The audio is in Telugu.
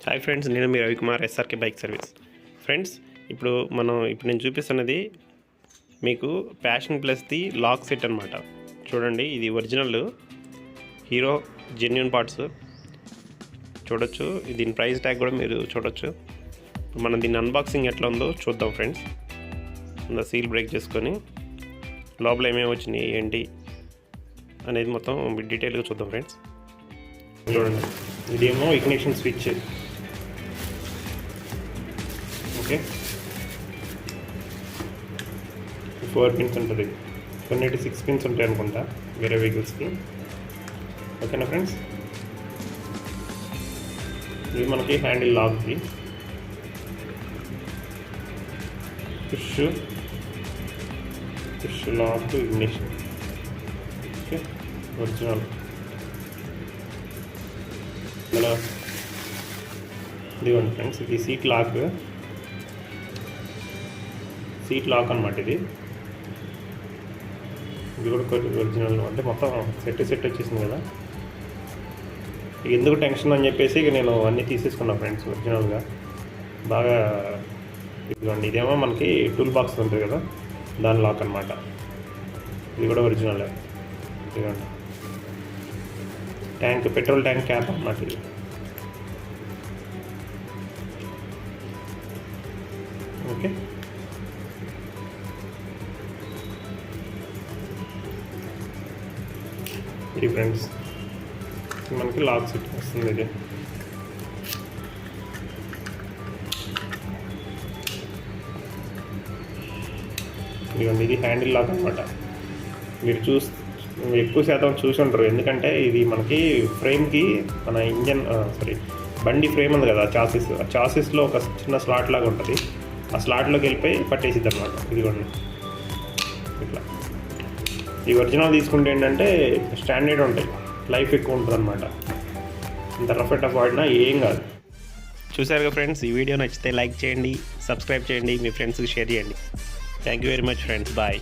హాయ్ ఫ్రెండ్స్, నేను మీ Ravikumar, SRK bike service. Friends, ఇప్పుడు నేను చూపిస్తున్నది మీకు ప్యాషన్ ప్లస్ది లాక్ సెట్ అనమాట. చూడండి, ఇది ఒరిజినల్ హీరో జెన్యూన్ పార్ట్స్ చూడొచ్చు. దీని ప్రైస్ ట్యాగ్ కూడా మీరు చూడొచ్చు. మనం దీన్ని అన్బాక్సింగ్ ఎట్లా ఉందో చూద్దాం ఫ్రెండ్స్. సీల్ బ్రేక్ చేసుకొని లోపల ఏమేమి వచ్చినాయి ఏంటి అనేది మొత్తం డీటెయిల్గా చూద్దాం ఫ్రెండ్స్. చూడండి, ఇదేమో ఇగ్నిషన్ స్విచ్. ఓకే, 4 పిన్స్ ఉంటుంది. కొన్నిటి 6 పిన్స్ ఉంటాయి అనుకుంటా వేరే వెహికల్స్కి. ఓకేనా ఫ్రెండ్స్, ఇది మనకి హ్యాండిల్ లాక్ది. Push lock ignition. Okay, original. ఇలా ఇదిగోండి ఫ్రెండ్స్, ఇది సీట్ లాక్ అనమాట. ఇది కూడా ఒరిజినల్. అంటే మొత్తం సెట్ వచ్చేసింది కదా. ఎందుకు టెన్షన్ అని చెప్పేసి ఇక నేను అన్నీ తీసేసుకున్నాను ఫ్రెండ్స్ ఒరిజినల్గా. బాగా ఇదిగోండి, ఇదేమో మనకి టూల్ బాక్స్ ఉంటుంది కదా, దాని లాక్ అనమాట. ఇది కూడా ఒరిజినల్. ఇదిగోండి, ట్యాంక్, పెట్రోల్ ట్యాంక్ క్యాప్ అన్నమాట ఇది. ఓకే, ఇది ఫ్రెండ్స్ మనకి లాక్ సెట్ వస్తుంది. ఇది ఇదిగోండి, ఇది హ్యాండిల్ లాక్ అనమాట. మీరు ఎక్కువ శాతం చూసి ఉంటారు, ఎందుకంటే ఇది మనకి ఫ్రేమ్కి మన బండి ఫ్రేమ్ ఉంది కదా, ఆ చాసిస్లో ఒక చిన్న స్లాట్ లాగా ఉంటుంది. ఆ స్లాట్లోకి వెళ్ళిపోయి పట్టేసిద్ది అనమాట. ఇదిగోండి ఇట్లా. ఈ ఒరిజినల్ తీసుకుంటే ఏంటంటే స్టాండర్డ్ ఉంటాయి, లైఫ్ ఎక్కువ ఉంటుంది అనమాట. ఇంత రఫ్ అండ్ టఫ్ వాడినా ఏం కాదు. చూసారుగా ఫ్రెండ్స్, ఈ వీడియో నచ్చితే లైక్ చేయండి, సబ్స్క్రైబ్ చేయండి, మీ ఫ్రెండ్స్కి షేర్ చేయండి. Thank you very much friends, bye.